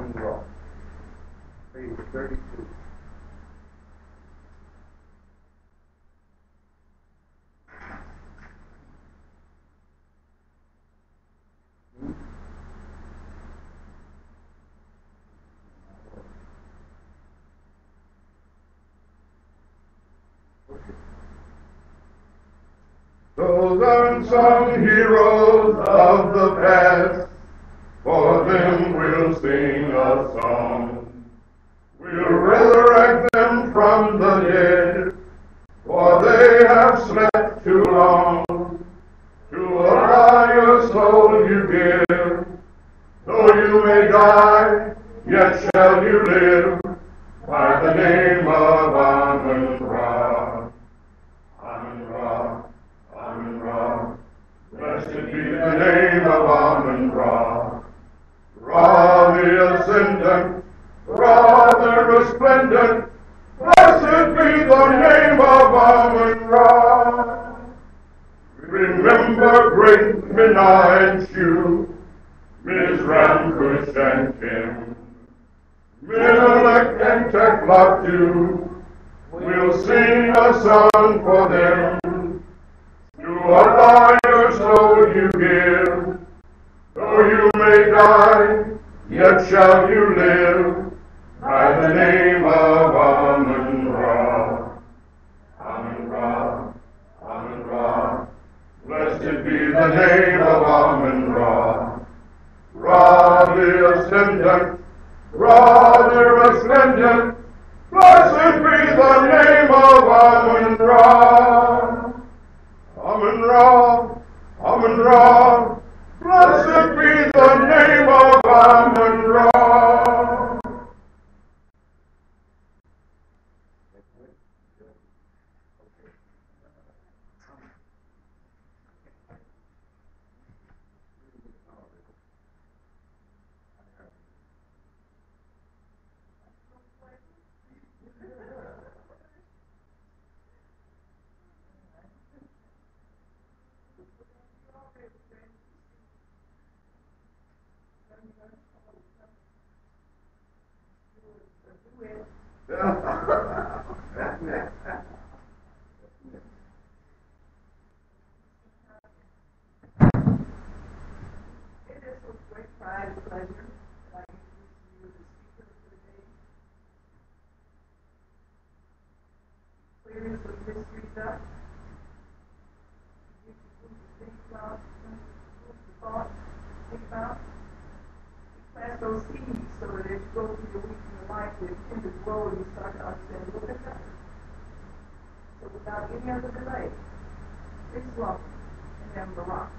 Almond Raw, page 32. Those unsung heroes of the past, for them we'll sing a song. We'll resurrect them from the dead, for they have slept too long. To a higher soul you give, though you may die, yet shall you live, by the name of Amun Ra. Amun Ra, Amun Ra, blessed be the name of Amun Ra. Ra the ascendant, Ra the resplendent, blessed be the name of Amun Ra. Remember great Minai and Shu, Mizram, Cush, and Kim, Mimelech and Tekla too. We'll sing a song for them. To a higher soul you give, though you may die, yet shall you live, by the name of Amun Ra. Amun Ra, Amun Ra, blessed be the name of Amun Ra. Ra the ascendant, Ra the resplendent, blessed be the name of Amun Ra. Amun Ra, Amun Ra, blessed be the name of Amun Ra. Those seeds so that as you go through your week in your life, they begin to grow and you start to understand a little bit better. So without any other delay, please welcome and Barak.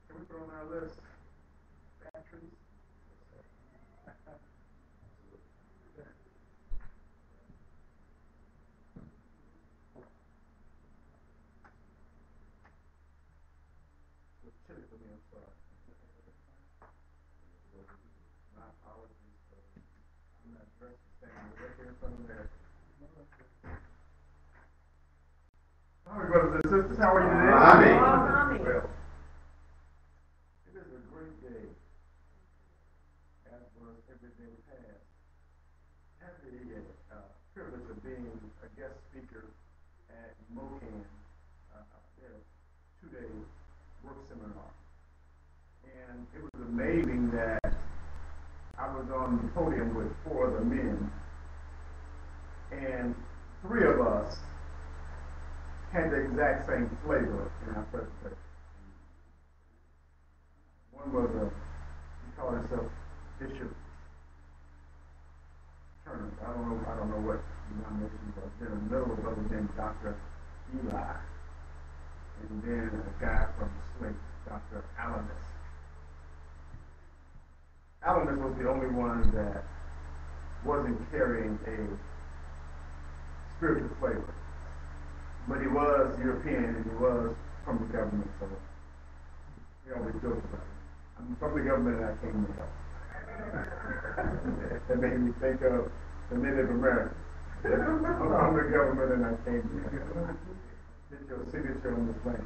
Can we put on our list batteries? Chili for me, I'm sorry. My apologies, but I'm not dressed the same. We're right here in front of America. All right, brothers and sisters, how are you today? Well, it is a great day, as was every day past. I had the privilege of being a guest speaker at MOCAN, their 2-day work seminar. And it was amazing that I was on the podium with 4 other men, and 3 of us had the exact same flavor in our presentation. One was he called himself Bishop Turner. I don't know what denomination he was. Then another brother named Dr. Eli. And then a guy from Slate, Dr. Alanis. Alanis was the only one that wasn't carrying a spiritual flavor. But he was European and he was from the government, so we always joke about it. I'm from the government and I came to help. That made me think of the Native Americans. I'm the government and I came here. Get your signature on this land.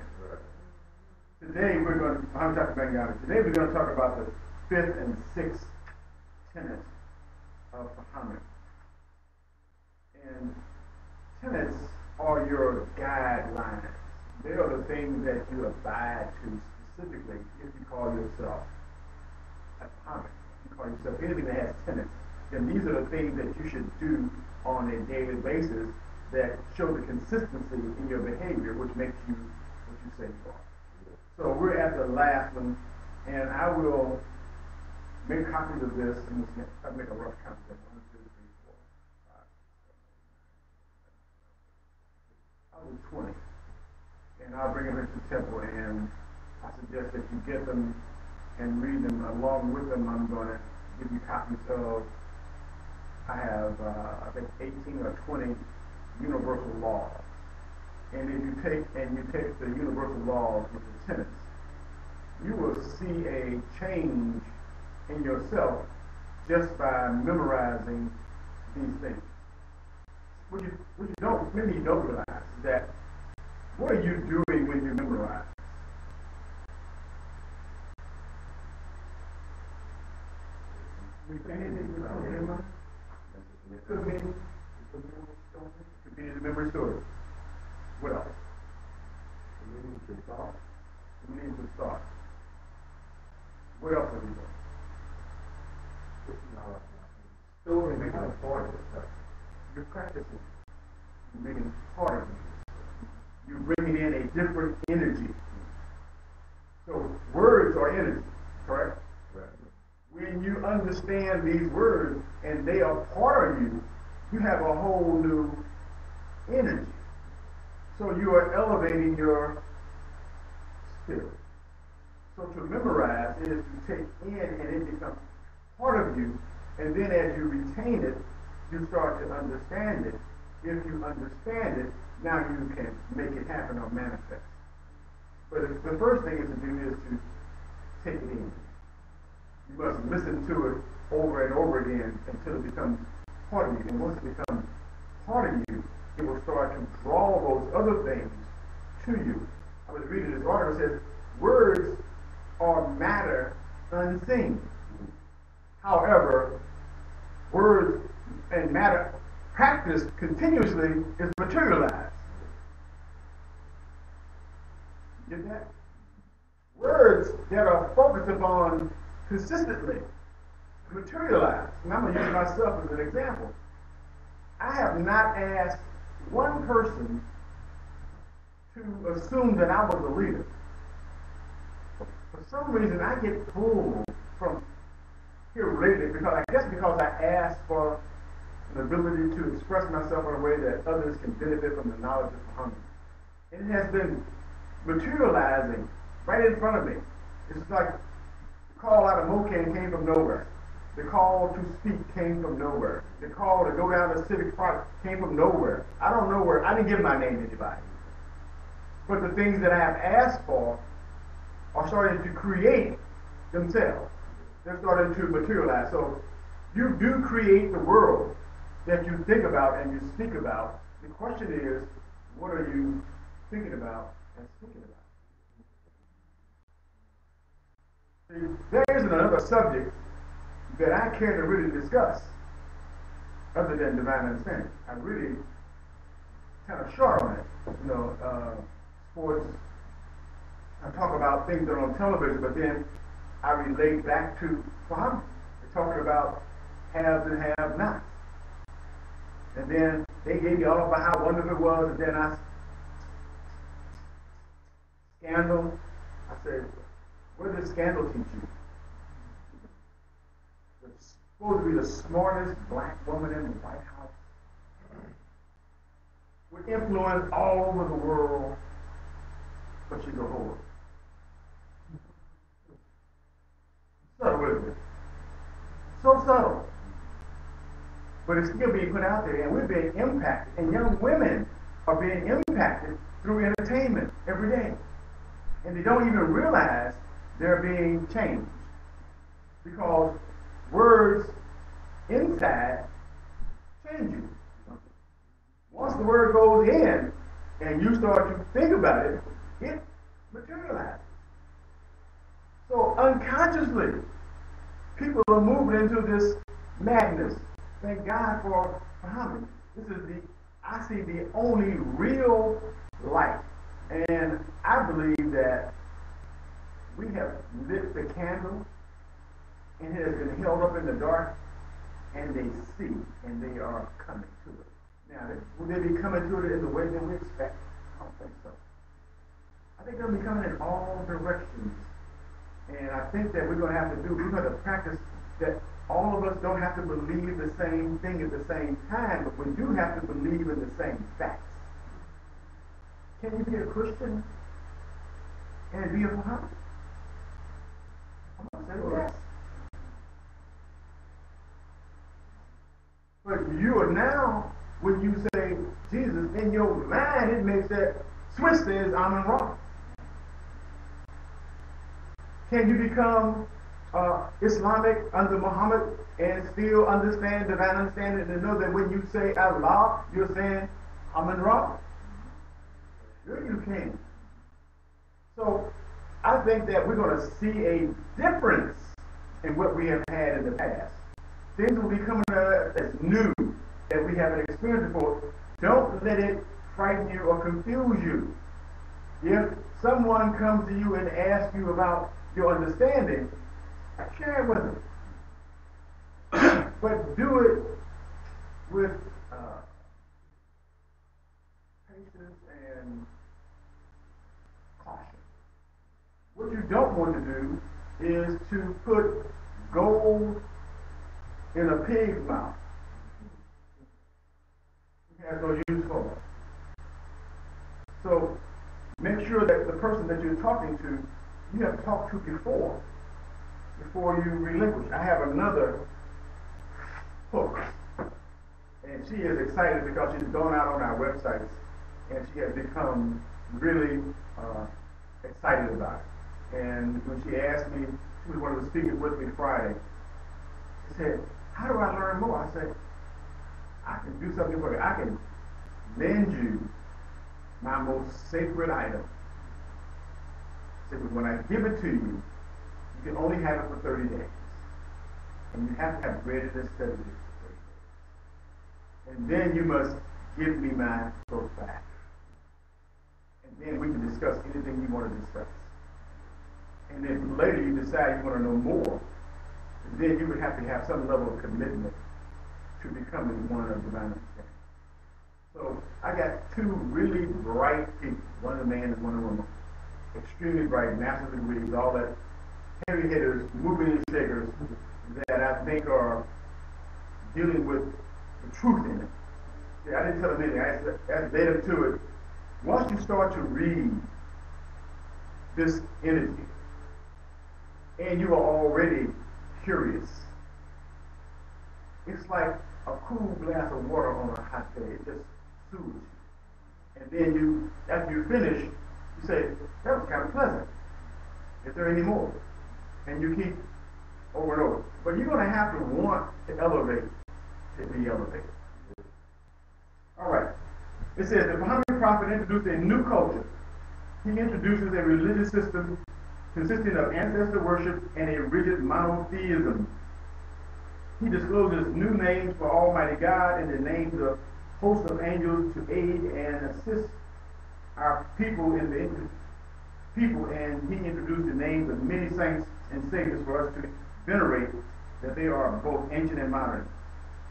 Today we're going to, I'm Dr. Bengani. Today we're going to talk about the fifth and sixth tenets of Fahamme. And tenets are your guidelines. They are the things that you abide to specifically if you call yourself a Fahamme. If you call yourself anything that has tenets, then these are the things that you should do on a daily basis that show the consistency in your behavior, which makes you what you say you are. So we're at the last one, and I will make copies of this, and I'll make a rough count of 1, 2, 3, 4, 5, 6, 7, 8, 9, 10, 11, 12. I'll do 20, and I'll bring them into the temple, and I suggest that you get them and read them. Along with them, I'm going to give you copies of, I have, I think 18 or 20 universal laws. And if you take the universal laws with the tenets, you will see a change in yourself just by memorizing these things. What you don't, maybe you don't realize is that what are you doing when you memorize? Could be the memory story. What else? The meanings of thought. What else have we done? Story making a part of it. You're practicing. You're making it part of it. You're bringing in a different energy. So words are energy, correct? Right. When you understand these words and they are part of you, you have a whole new energy. So you are elevating your spirit. So to memorize is to take in and it becomes part of you, and then as you retain it, you start to understand it. If you understand it, now you can make it happen or manifest. But the first thing is to do is to take it in. You must listen to it over and over again until it becomes part of you. And once it becomes part of you, it will start to draw those other things to you. I was reading this article that says, words are matter unseen. However, words and matter practiced continuously is materialized. You get that? Words that are focused upon consistently materialize. And I'm going to use myself as an example. I have not asked one person to assume that I was a leader. For some reason, I get pulled from here lately because I asked for an ability to express myself in a way that others can benefit from the knowledge of Fahamme. And it has been materializing right in front of me. It's like the call out of Mocan came from nowhere. The call to speak came from nowhere. The call to go down to Civic Park came from nowhere. I don't know where. I didn't give my name to anybody. But the things that I have asked for are starting to create themselves. They're starting to materialize. So you do create the world that you think about and you speak about. The question is, what are you thinking about and speaking about? There isn't another subject that I care to really discuss other than divine understanding. I'm really kind of short on it. Sports, I talk about things that are on television, but then I relate back to Fahamme. They're talking about haves and have-nots. And then they gave me all about how wonderful it was, and then scandal. I said, what did scandal teach you? It's supposed to be the smartest black woman in the White House. With influence all over the world, but she's a whore. Subtle, isn't it? So subtle. But it's still being put out there, and we're being impacted, and young women are being impacted through entertainment every day. And they don't even realize they're being changed. Because words when you start to think about it, it materializes. So unconsciously, people are moving into this madness. Thank God for Muhammad. This is I see the only real light. And I believe that we have lit the candle and it has been held up in the dark, and they see and they are coming to it. Now, will they be coming to it in the way that we expect? I don't think so. I think they'll be coming in all directions. And I think that we're going to practice that all of us don't have to believe the same thing at the same time, but we do have to believe in the same facts. Can you be a Christian and be a Muhammad? I'm going to say yes. But you are now, when you say Jesus, in your mind it makes that switch says I'm in wrong. Can you become Islamic under Muhammad and still understand divine understanding and know that when you say Allah, you're saying I'm in wrong? Sure you can. So I think that we're going to see a difference in what we have had in the past. Things will be coming that's new that we haven't experienced before. Don't let it frighten you or confuse you. If someone comes to you and asks you about your understanding, share it with them. But do it with patience and caution. What you don't want to do is to put gold in a pig's mouth. It has no use for it. So make sure that the person that you're talking to, you have talked to before you relinquish. I have another hook, and she is excited because she's gone out on our websites, and she has become really excited about it. And when she asked me, she was one of the speakers with me Friday, she said, how do I learn more? I said, I can do something for you. I can lend you my most sacred item. She said, but when I give it to you, you can only have it for 30 days. And you have to have read it and studied it for 30 days. And then you must give me my book back. And then we can discuss anything you want to discuss. And then later you decide you want to know more, then you would have to have some level of commitment to becoming one of divine understanding. So I got two really bright people, one a man and one a woman, extremely bright, master's degrees, all that heavy hitters, moving and shakers that I think are dealing with the truth in it. See, I didn't tell them anything. I led them to it. Once you start to read this energy, and you are already curious, it's like a cool glass of water on a hot day. It just soothes you. And then you, after you finish, you say, that was kind of pleasant. Is there any more? And you keep over and over. But you're going to have to want to elevate to be elevated. All right. It says, the Muhammad prophet introduced a new culture. He introduces a religious system consisting of ancestor worship and a rigid monotheism. He discloses new names for Almighty God and the names of hosts of angels to aid and assist our people and he introduced the names of many saints and saviors for us to venerate, that they are both ancient and modern.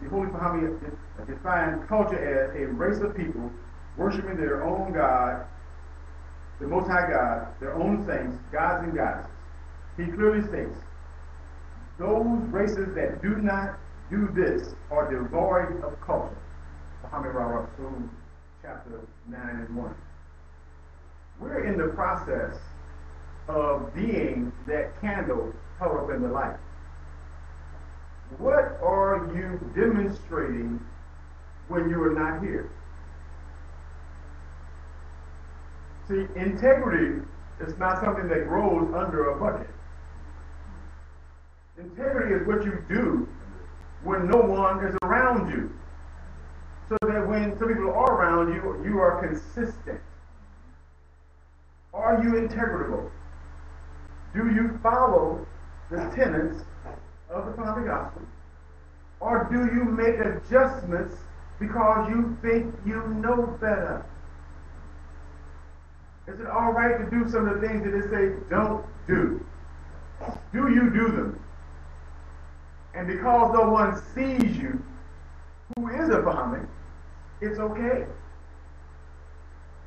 The Holy Muhammad defined culture as a race of people worshiping their own God, the Most High God, their own saints, gods and goddesses. He clearly states, those races that do not do this are devoid of culture. Muhammad Rasul, chapter 9 and 1. We're in the process of being that candle held up in the light. What are you demonstrating when you are not here? See, integrity is not something that grows under a bucket. Integrity is what you do when no one is around you. So that when some people are around you, you are consistent. Are you integrable? Do you follow the tenets of the Fahamme gospel? Or do you make adjustments because you think you know better? Is it all right to do some of the things that they say don't do? Do you do them? And because no one sees you who is a Fahamme, it's okay.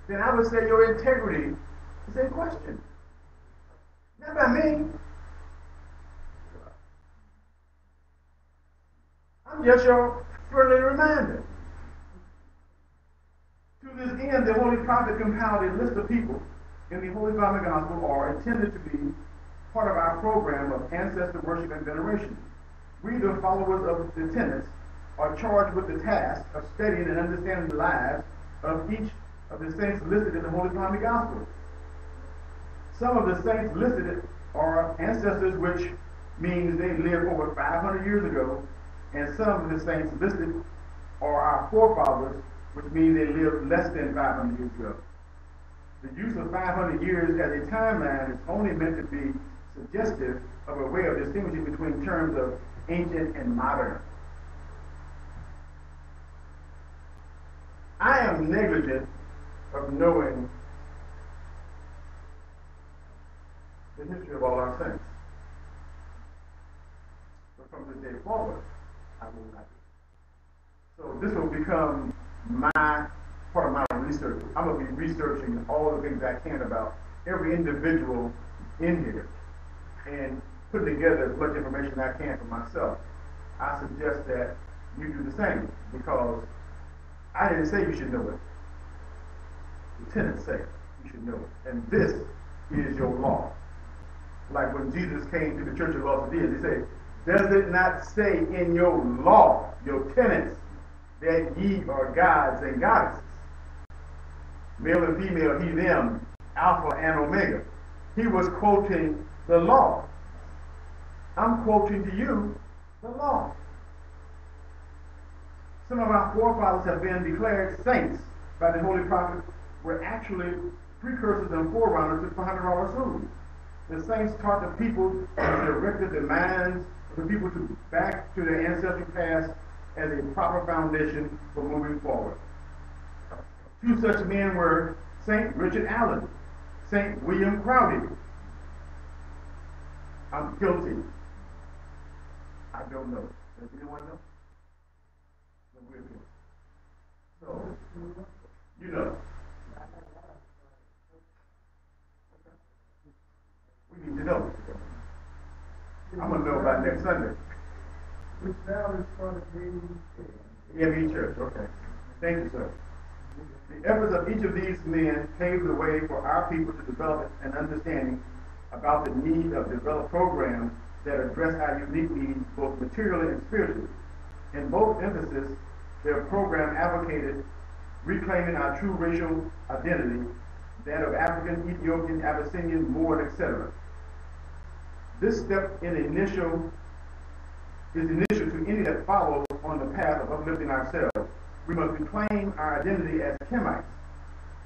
Then I would say your integrity is in question. Not by me. I'm just your friendly reminder. To this end, the Holy Prophet compiled a list of people in the Holy Fahamme Gospel are intended to be part of our program of ancestor worship and veneration. We, the followers of the tenets, are charged with the task of studying and understanding the lives of each of the saints listed in the Holy Fahamme Gospel. Some of the saints listed are ancestors, which means they lived over 500 years ago, and some of the saints listed are our forefathers, which means they lived less than 500 years ago. The use of 500 years as a timeline is only meant to be suggestive of a way of distinguishing between terms of ancient and modern. I am negligent of knowing the history of all our saints. But from this day forward, I will not be. So this will become part of my research. I'm going to be researching all the things I can about every individual in here and putting together as much information I can for myself. I suggest that you do the same, because I didn't say you should know it. The tenets say you should know it. And this is your law. Like when Jesus came to the church of Laodicea, he said, does it not say in your law, your tenets, that ye are gods and goddesses? Male and female, he, them, Alpha and Omega. He was quoting the law. I'm quoting to you the law. Some of our forefathers have been declared saints by the Holy Prophet, were actually precursors and forerunners to Muhammad Rasul. The saints taught the people and directed the minds of the people to back to their ancestral past as a proper foundation for moving forward. Two such men were St. Richard Allen, St. William Crowdy. I'm guilty. I don't know. Does anyone know? No, we're guilty. So, you know. We need to know. I'm going to know by next Sunday. Which now is part of the EME Church, okay. Thank you, sir. The efforts of each of these men paved the way for our people to develop an understanding about the need of developed programs that address our unique needs, both materially and spiritually. In both emphasis, their program advocated reclaiming our true racial identity, that of African, Ethiopian, Abyssinian, Moor, etc. This step is initial to any that follows on the path of uplifting ourselves. We must reclaim our identity as Kemites,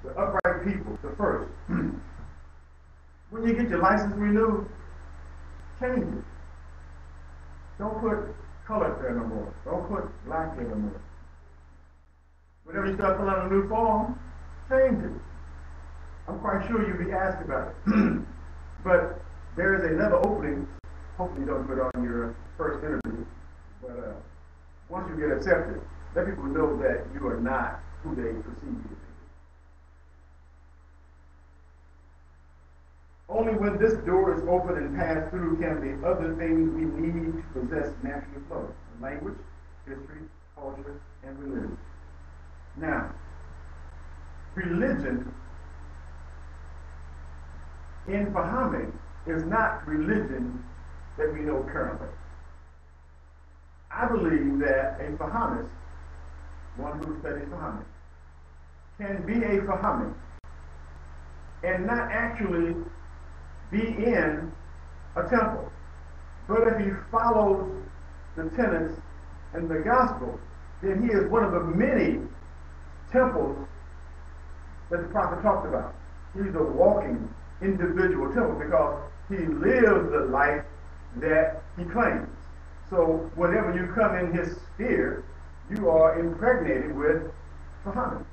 the upright people, the first. When you get your license renewed, change it. Don't put color there no more. Don't put black there no more. Whenever you start filling out a new form, change it. I'm quite sure you'll be asked about it. But there is another opening. Hopefully you don't put it on your first interview. But once you get accepted, let people know that you are not who they perceive you to be. Only when this door is open and passed through can the other things we need to possess naturally flow. Language, history, culture, and religion. Now, religion in Fahamme is not religion that we know currently. I believe that a Fahamist, one who studies Fahamme, can be a Fahamme and not actually be in a temple. But if he follows the tenets and the gospel, then he is one of the many temples that the prophet talked about. He's a walking individual temple because he lives the life that he claims. So whenever you come in his sphere, you are impregnated with Fahamme.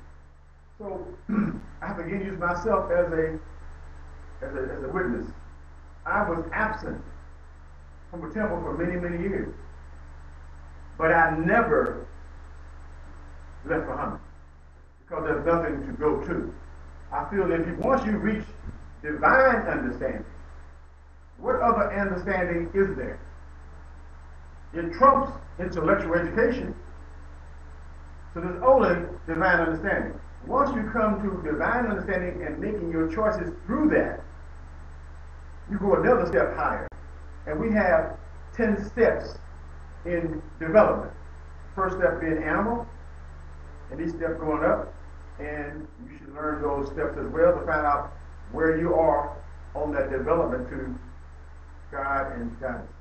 So I have to again use myself as a witness. I was absent from a temple for many, many years. But I never left Fahamme because there's nothing to go to. I feel that once you reach divine understanding, what other understanding is there? It trumps intellectual education. So there's only divine understanding. Once you come to divine understanding and making your choices through that, you go another step higher. And we have 10 steps in development. First step being animal, and each step going up. And you should learn those steps as well to find out where you are on that development to God and guidance.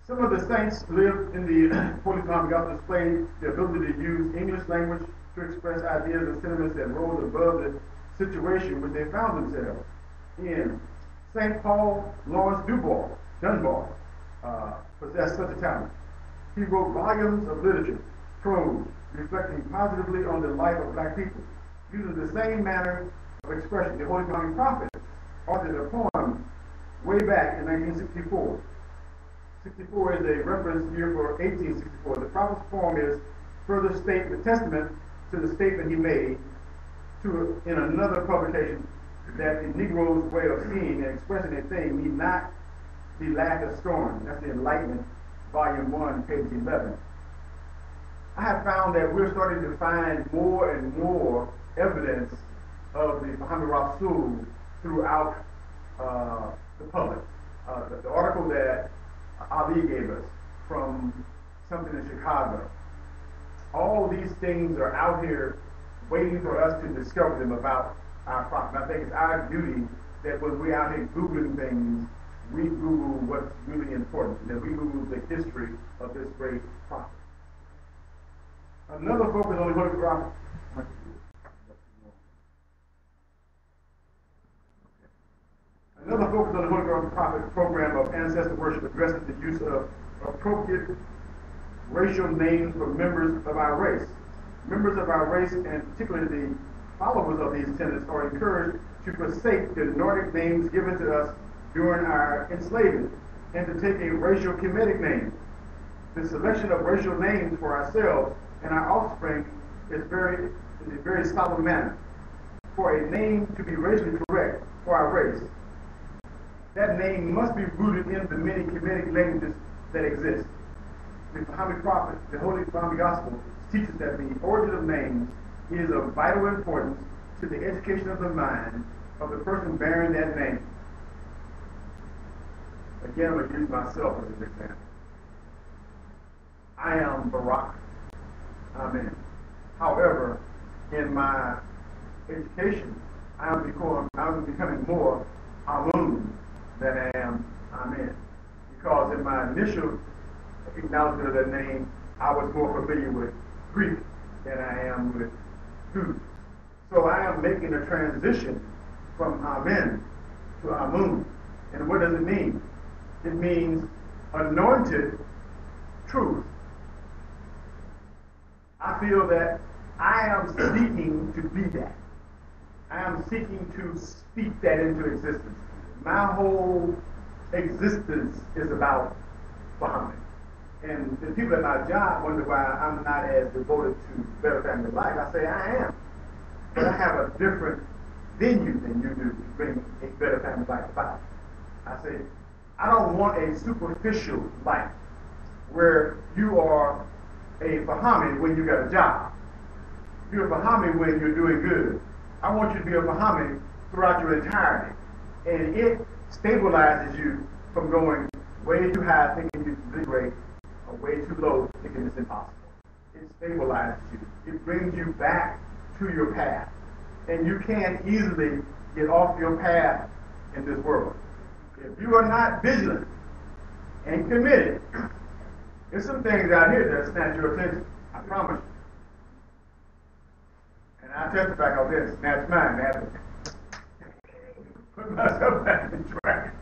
Some of the saints lived in the Holy Fahamme Gospel displayed the ability to use English language to express ideas and sentiments that rose above the situation which they found themselves in. St. Paul Lawrence Dunbar possessed such a talent. He wrote volumes of literature, prose, reflecting positively on the life of black people. Using the same manner of expression, the Holy Fahamme prophet authored a poem way back in 1964. 64 is a reference year for 1864. The prophet's poem is further testament to the statement he made in another publication that the Negro's way of seeing and expressing a thing need not be laughed or scorned. That's the Enlightenment, Volume 1, page 11. I have found that we're starting to find more and more evidence of the Fahamme Rasul throughout the public. The article that Ali gave us from something in Chicago. All these things are out here waiting for us to discover them about our prophet. And I think it's our duty that when we're out here Googling things, we Google what's really important, that we Google the history of this great prophet. Another focus on the Holy Prophet. Another focus on the Holy Prophet program of ancestor worship addresses the use of appropriate racial names for members of our race. Members of our race, and particularly the followers of these tenets, are encouraged to forsake the Nordic names given to us during our enslavement and to take a racial Kemetic name. The selection of racial names for ourselves and our offspring is a very solemn manner. For a name to be racially correct for our race, that name must be rooted in the many Kemetic languages that exist. The Fahamme prophet, the Holy Fahamme Gospel, teaches that the origin of names is of vital importance to the education of the mind of the person bearing that name. Again, I'm going to use myself as an example. I am Barack. Amen. However, in my education, I'm becoming more Amun than I am Amen. Because in my initial acknowledgement of that name, I was more familiar with Greek than I am with Hebrew. So I am making a transition from Amen to Amun. And what does it mean? It means anointed truth. I feel that I am seeking to be that. I am seeking to speak that into existence. My whole existence is about Fahamme. And the people at my job wonder why I'm not as devoted to Better Family Life. I say I am. But I have a different venue than you do to bring a Better Family Life about. I say, I don't want a superficial life where you are a Fahamme when you got a job. You're a Fahamme when you're doing good. I want you to be a Fahamme throughout your entirety. And it stabilizes you from going way too high thinking you can be great or way too low thinking it's impossible. It stabilizes you. It brings you back to your path. And you can't easily get off your path in this world. If you are not vigilant and committed, there's some things out here that snatch your attention. I promise you. And I testify of this. Now it's mine. I have to put myself back in track.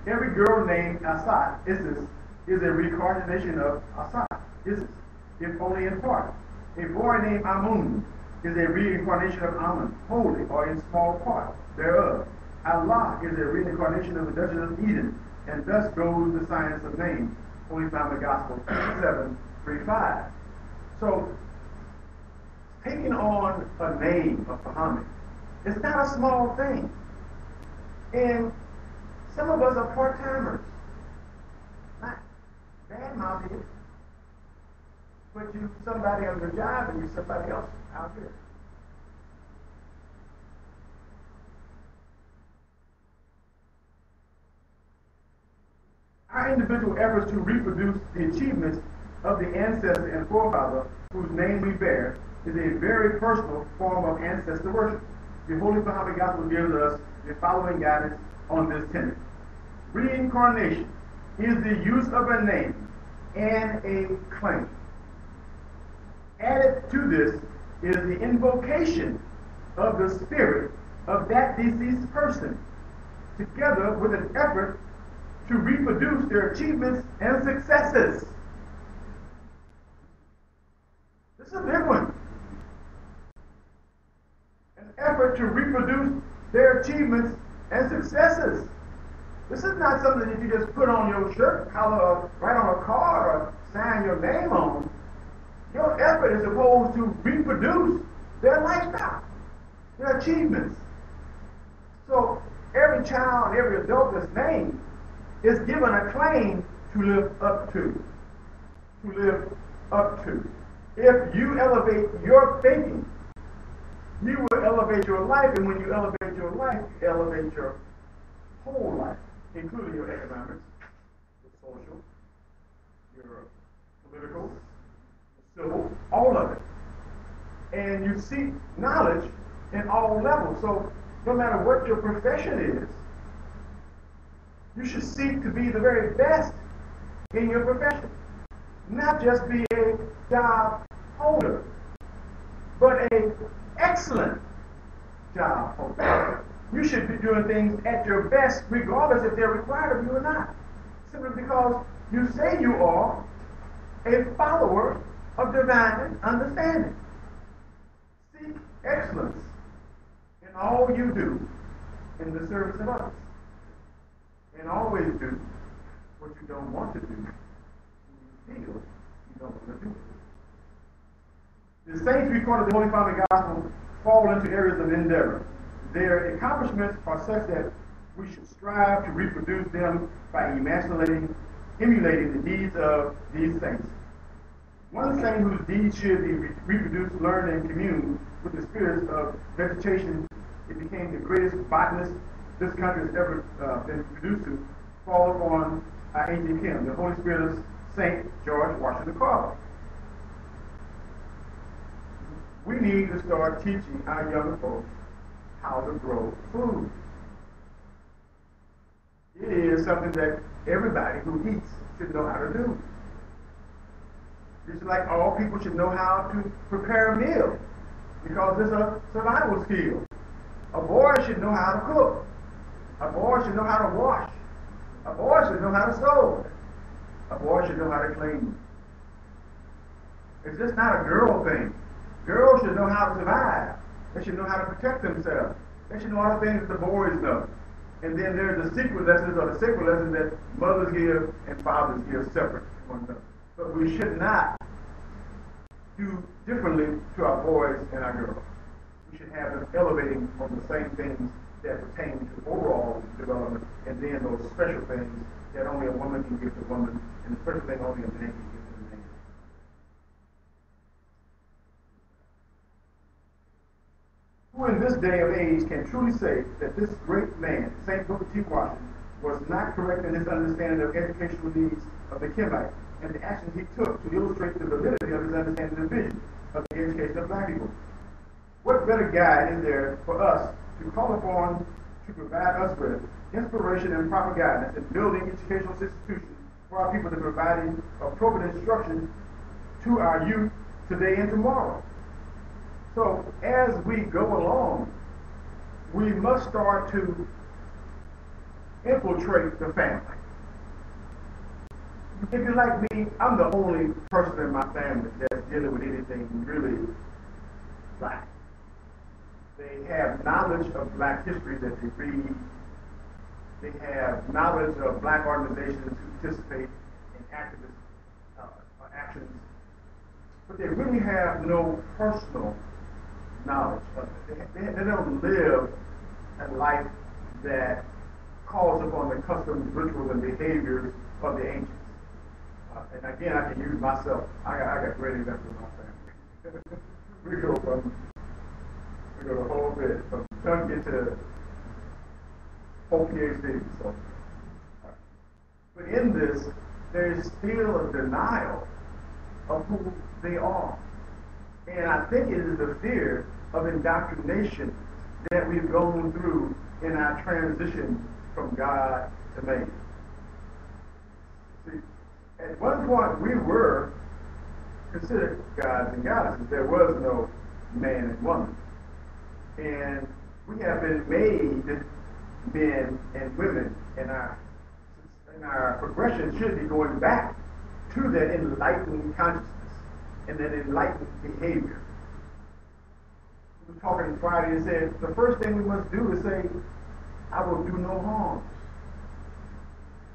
Every girl named Asad, Isis, is a reincarnation of Asad, Isis, if only in part. A boy named Amun is a reincarnation of Amun, wholly or in small part thereof. Allah is a reincarnation of the Duchess of Eden, and thus goes the science of names, only found in the Gospel 7:3-5. So, taking on a name of Fahamme is not a small thing. And some of us are part-timers. Not bad-mouthed it, but you somebody on your job and you somebody else out here. Our individual efforts to reproduce the achievements of the ancestor and forefather whose name we bear is a very personal form of ancestor worship. The Holy Fahamme Gospel gives us the following guidance on this tenet. Reincarnation is the use of a name and a claim. Added to this is the invocation of the spirit of that deceased person, together with an effort to reproduce their achievements and successes. This is a big one. An effort to reproduce their achievements and successes. This is not something that you just put on your shirt collar or write on a card or sign your name on. Your effort is supposed to reproduce their lifestyle, their achievements. So every child, every adult that's named is given a claim to live up to. To live up to. If you elevate your thinking, you will elevate your life, and when you elevate your life, you elevate your whole life, including your economics, your social, your political, civil, all of it. And you seek knowledge in all levels. So no matter what your profession is, you should seek to be the very best in your profession. Not just be a job holder, but an excellent job holder. You should be doing things at your best regardless if they're required of you or not. Simply because you say you are a follower of divine understanding. Seek excellence in all you do in the service of others. And always do what you don't want to do when you feel you don't want to do it. The saints recorded the Holy Fahamme Gospel fall into areas of endeavor. Their accomplishments are such that we should strive to reproduce them by emulating the deeds of these saints. One saint whose deeds should be reproduced, learned, and commune with the spirits of vegetation, it became the greatest botanist this country has ever been produced to, fall upon our ancient king, the Holy Spirit of St. George Washington Carver. We need to start teaching our young folks how to grow food. It is something that everybody who eats should know how to do. Just like all people should know how to prepare a meal, because it's a survival skill. A boy should know how to cook. A boy should know how to wash. A boy should know how to sew. A boy should know how to clean. It's just not a girl thing. Girls should know how to survive. They should know how to protect themselves. They should know all the things that the boys know. And then there's the secret lessons or the sacred lessons that mothers give and fathers give separate from one another. But we should not do differently to our boys and our girls. We should have them elevating on the same things that pertain to overall development, and then those special things that only a woman can give to a woman, and the special thing only a man can give to a man. Who in this day of age can truly say that this great man, St. Booker T. Washington, was not correct in his understanding of educational needs of the Kemite, and the actions he took to illustrate the validity of his understanding and vision of the education of black people? What better guide is there for us to call upon to provide us with inspiration and proper guidance in building educational institutions for our people, to providing appropriate instruction to our youth today and tomorrow. So as we go along, we must start to infiltrate the family. If you're like me, I'm the only person in my family that's dealing with anything really black. They have knowledge of black history that they read. They have knowledge of black organizations who participate in activist actions, but they really have no personal knowledge of it. They don't live a life that calls upon the customs, rituals, and behaviors of the ancients. And again, I can use myself. I got great examples in my family. we go the whole bit from junkie to whole PhD. So, but in this, there's still a denial of who they are. And I think it is the fear of indoctrination that we've gone through in our transition from God to man. See, at one point we were considered gods and goddesses. There was no man and woman. And we have been made men and women, and our progression should be going back to that enlightened consciousness and that enlightened behavior. We were talking Friday and said the first thing we must do is say, I will do no harm.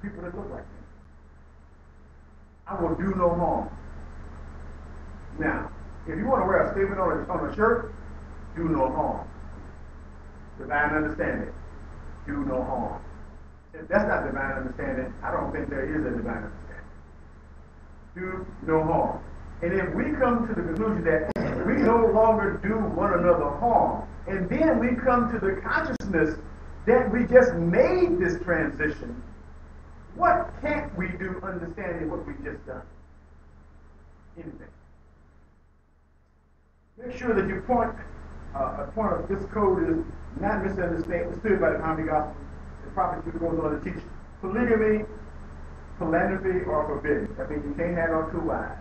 People that look like me. I will do no harm. Now, if you want to wear a statement on a shirt, do no harm. Divine understanding, do no harm. If that's not divine understanding, I don't think there is a divine understanding. Do no harm. And if we come to the conclusion that we no longer do one another harm, and then we come to the consciousness that we just made this transition, what can't we do understanding what we've just done? Anything. Make sure that your point of this code is not misunderstood by the common gospel. The prophet goes on to teach polygamy, philanthropy, or forbidden. That means you can't have no two wives.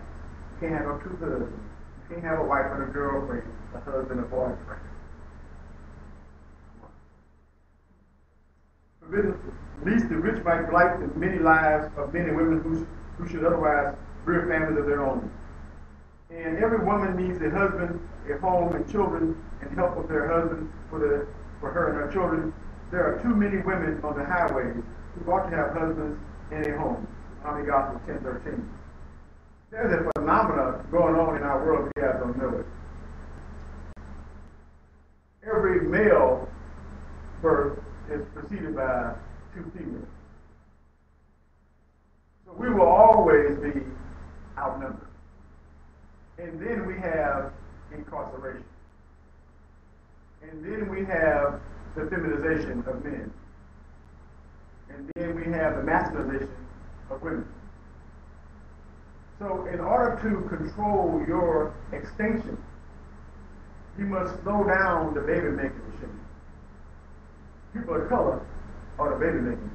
You can't have no two husbands. You can't have a wife and a girlfriend, a husband and a boyfriend. Forbidden, lest the rich might blight the many lives of men and women who should otherwise rear families of their own. And every woman needs a husband, a home, and children, and help with their husband for her and her children. There are too many women on the highways who ought to have husbands and a home. Deuteronomy Gospel 10:13. There's a phenomenon going on in our world, if you guys don't know it. Every male birth is preceded by two females. So we will always be outnumbered. And then we have incarceration. And then we have the feminization of men. And then we have the masculinization of women. So in order to control your extinction, you must slow down the baby making machine. People of color are the baby making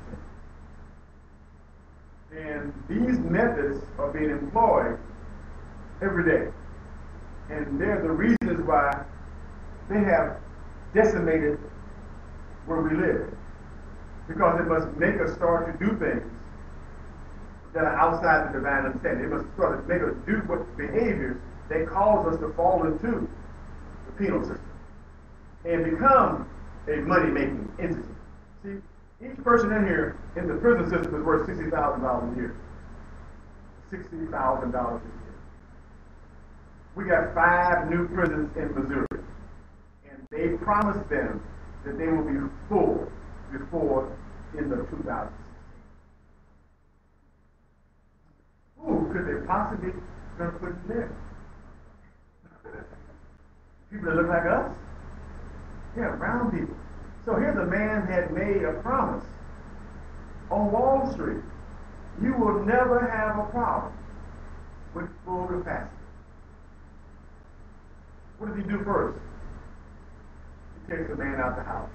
machine. And these methods are being employed every day. And they're the reasons why they have decimated where we live. Because it must make us start to do things that are outside the divine understanding. It must start to make us do what behaviors that cause us to fall into the penal system and become a money-making entity. See, each person in here in the prison system is worth $60,000 a year. $60,000 a year. We got 5 new prisons in Missouri, and they promised them that they will be full before end of 2016. Who could they possibly going to put in there? People that look like us? Yeah, brown people. So here's a man had made a promise on Wall Street. You will never have a problem with full capacity. What does he do first? He takes the man out the house.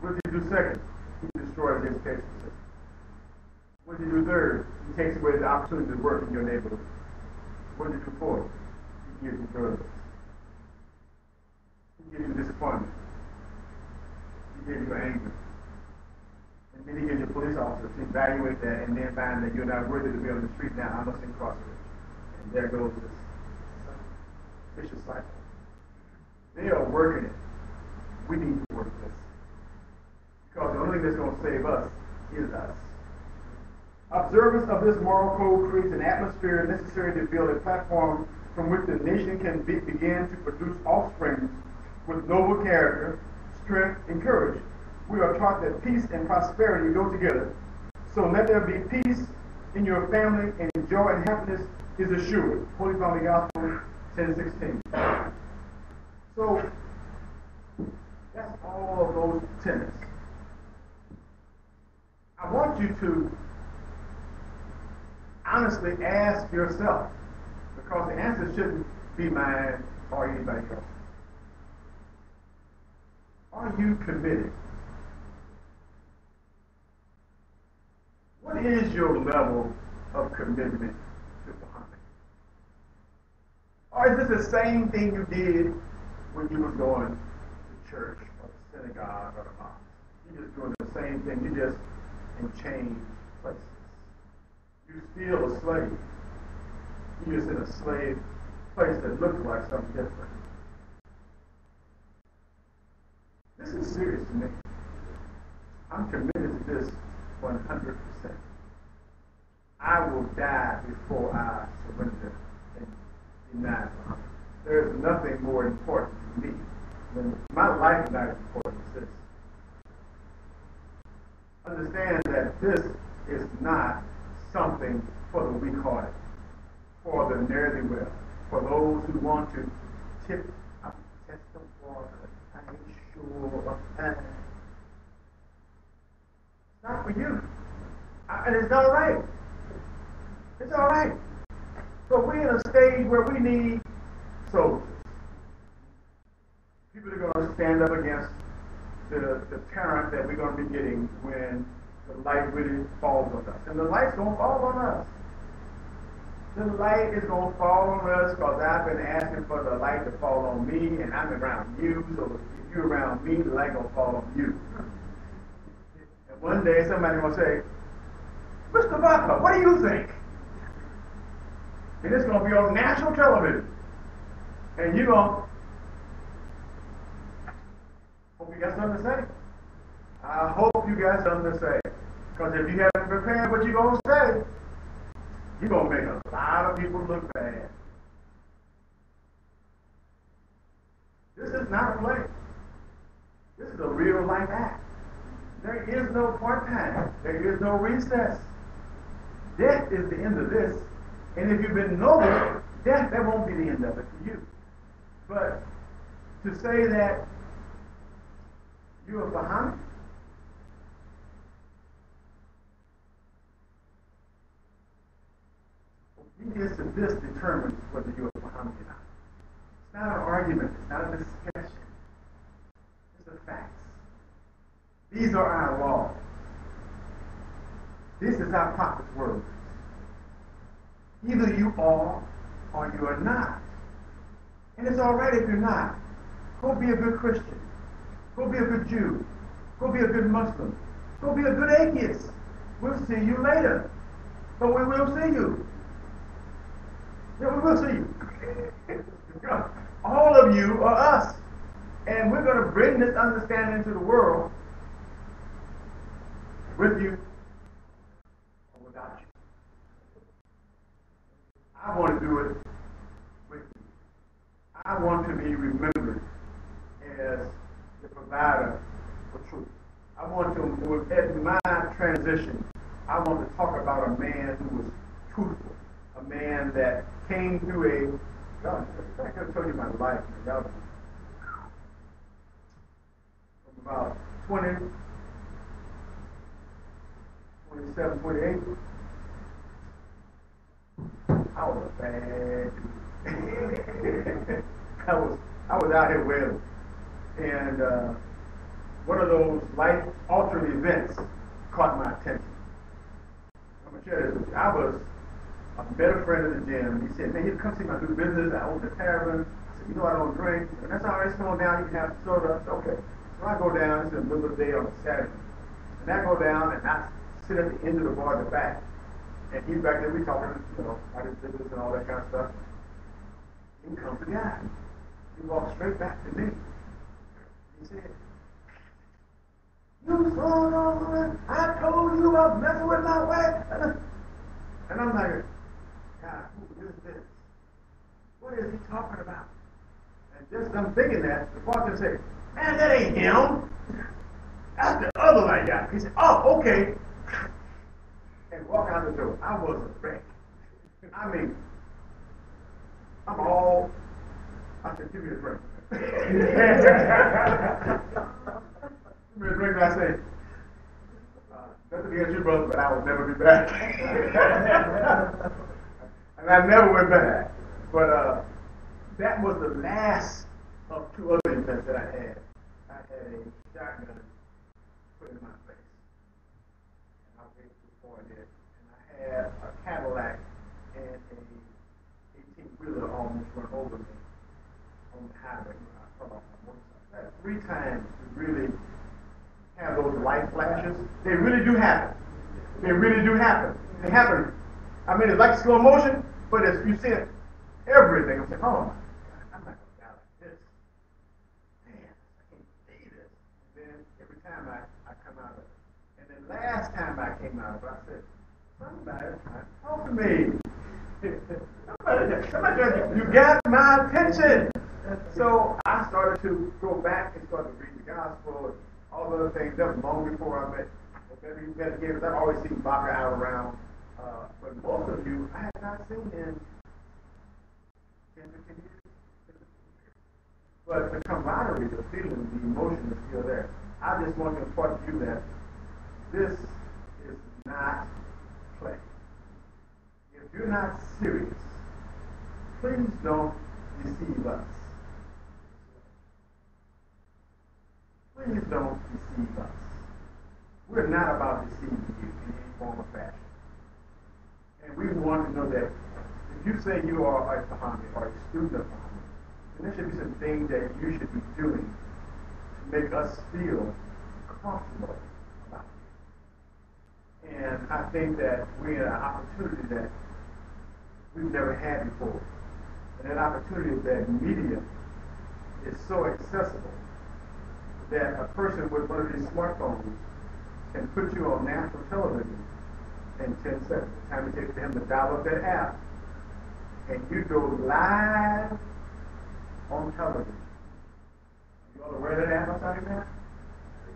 What does he do second? He destroys the education system. What does he do third? He takes away the opportunity to work in your neighborhood. What does he do fourth? He gives you drugs. He gives you disappointment. He gives you anger. And then he gives you police officers to evaluate that and then find that you're not worthy to be on the street now. I must incarcerate you. And there goes this vicious cycle. They are working it. We need to work this. Because the only thing that's going to save us is us. Observance of this moral code creates an atmosphere necessary to build a platform from which the nation can begin to produce offspring with noble character, strength, and courage. We are taught that peace and prosperity go together. So let there be peace in your family, and joy and happiness is assured. Holy Family Gospel 10:16. So that's all of those tenets. I want you to honestly ask yourself, because the answer shouldn't be mine or anybody else. Are you committed? What is your level of commitment to Fahamme? Or is this the same thing you did when you were going to church or the synagogue or the mosque? You're just doing the same thing, you just in changed places. You're still a slave. You're just in a slave place that looks like something different. This is serious to me. I'm committed to this 100%. I will die before I surrender and deny Fahamme. There is nothing more important to me than my life is not as important as this. Understand that this is not something for the weak-hearted, for the ne'er-do-well, for those who want to tip test the water. I ain't sure. It's not for you. And it's all right. It's all right. So we're in a stage where we need soldiers. People are going to stand up against the terror that we're going to be getting when the light really falls on us. And the light's going to fall on us. The light is going to fall on us because I've been asking for the light to fall on me, and I'm around you, so if you're around me, the light going to fall on you. And one day somebody's going to say, Mr. Butler, what do you think? And it's going to be on national television. And you're going to, hope you got something to say. I hope you got something to say. Because if you haven't prepared what you're going to say, you're going to make a lot of people look bad. This is not a play. This is a real life act. There is no part time. There is no recess. Death is the end of this. And if you've been noble, death, that won't be the end of it for you. But to say that you're a Fahamme, obedience to this determines whether you're a Fahamme or not. It's not an argument. It's not a discussion. It's the facts. These are our laws. This is our prophet's words. Either you are or you are not. And it's all right if you're not. Go be a good Christian. Go be a good Jew. Go be a good Muslim. Go be a good atheist. We'll see you later. But we will see you. Yeah, we will see you. All of you are us. And we're going to bring this understanding into the world with you or without you. I want to do it with you. I want to be remembered as the provider for truth. I want to, at my transition, I want to talk about a man who was truthful, a man that came through y'all, I could have told you my life, y'all, from about 20, 27, 28, I was a bad dude. I was out here wailing. And one of those life-altering events caught my attention. I'm going to share this with you. I was I met a friend at the gym. He said, man, you come see my new business. I own the tavern. I said, you know I don't drink. And that's all right. It's going down. You can have soda. I said, okay. So I go down. It's in the middle of the day on a Saturday. And I go down and I sit at the end of the bar in the back. And he's back there. We talking, about his business and all that kind of stuff. Here comes the guy. He walks straight back to me. He said, you son of a, I told you I was messing with my wife. And I'm like, God, who is this? What is he talking about? And just I'm thinking that, the bartender said, man, that ain't him. That's the other white guy. He said, oh, okay. And walk out the door. I was a wreck. I mean, I said, give me a drink. Give me a drink, and I said, nothing against you, brother, but I will never be back. And I never went back. But that was the last of two other events that I had. I had a shotgun put in my face. And I went to the point there. And I had a Cadillac and a 18-wheeler almost run over me on the highway. I fell off my motorcycle. I had 3 times to really have those light flashes. They really do happen. They really do happen. They happen. I mean, it's like slow motion, but as you see it, everything. I'm saying, oh my God, I'm not going to die like this. Man, I can't see this. And then every time I come out of it. And then last time I came out of it, I said, somebody talk to me. somebody, you got my attention. So I started to go back and start to read the gospel and all the other things. That was long before I met again. I've always seen Baka out around. But most of you, I have not seen in 10, 15 years. But the camaraderie, the feeling, the emotion is still there. I just want to impart to you that this is not play. If you're not serious, please don't deceive us. Please don't deceive us. We're not about deceiving you in any form or fashion. And we want to know that if you say you are a Fahamme or a student of Fahamme, then there should be some things that you should be doing to make us feel comfortable about you. And I think that we have an opportunity that we've never had before. And that opportunity that media is so accessible that a person with one of these smartphones can put you on national television in 10 seconds. The time it takes for him to download that app, and you go live on television. You all aware of that app I'm talking about?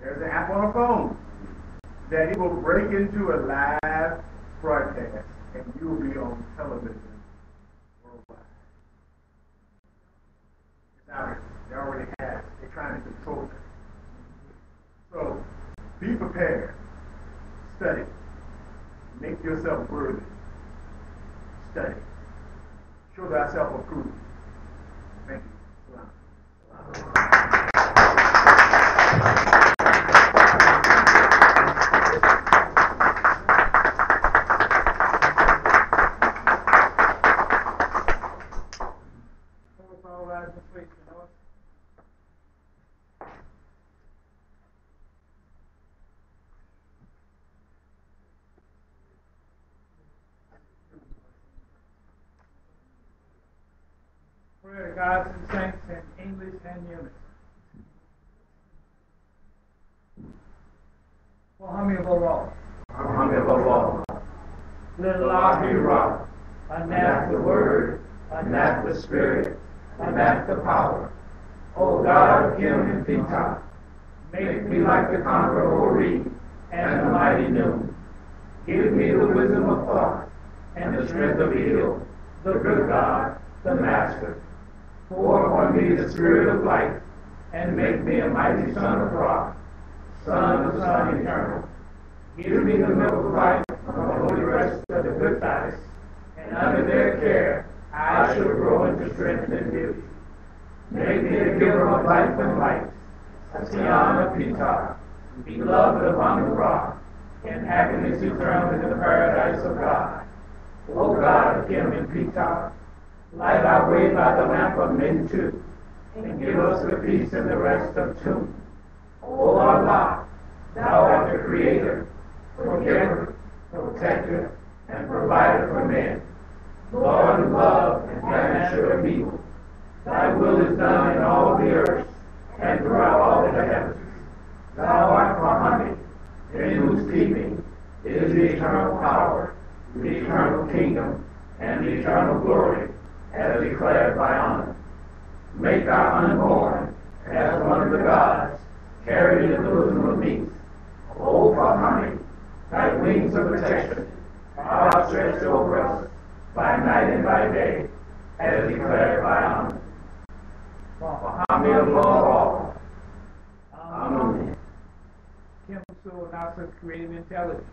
There's an app on a phone that it will break into a live broadcast, and you will be on television worldwide. It's out here. They already have it. They're trying to control it. So, be prepared. Study. Make yourself worthy. Study. Show thyself approved. Thank you. Prayer to gods and saints in English and unison. Fahamme above all. Fahamme above all. Little Allah, Anat the word, Anat the spirit, Anat the power. O God of Him and Pita, make me like the conqueror Ori and the mighty noon. Give me the wisdom of thought and the strength of Eel, the good God, the Master. Pour upon me the spirit of life, and make me a mighty son of rock, son of sun eternal. Give me the milk of life from the holy rest of the good thighs, and under their care I shall grow into strength and beauty. Make me a giver of life and light, a Sion of Pita, beloved upon the rock, and happiness eternal in the paradise of God. O God of Him and Peter, light our way by the lamp of men too, and give us the peace and the rest of tune. O Allah, Thou art the Creator, forgiver, protector, and provider for men, Lord of love and banisher of evil. Thy will is done in all the earth and throughout all the heavens. Thou art Fahamme, in whose keeping is the eternal power, the eternal kingdom, and the eternal glory, as declared by honor. Make our unborn as one of the gods, carried in the bosom of meats. O Fahamme, thy wings of protection are outstretched over us by night and by day, as declared by honor. Fahamme above all. Amen. Kim Sue Nasa creative intelligence.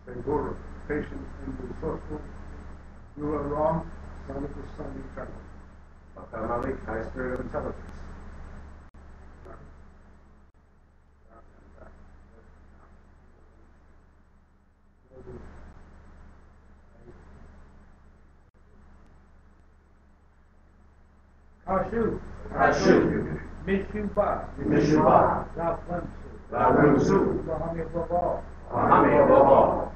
Say, Guru, patient and resourceful, you are wrong, son of the sun eternal. Fahamme, high spirit of intelligence. Kashu. Kashu. Mishuba. Mishuba. Lafunsu. Lafunsu. Fahamme above all. Fahamme above all.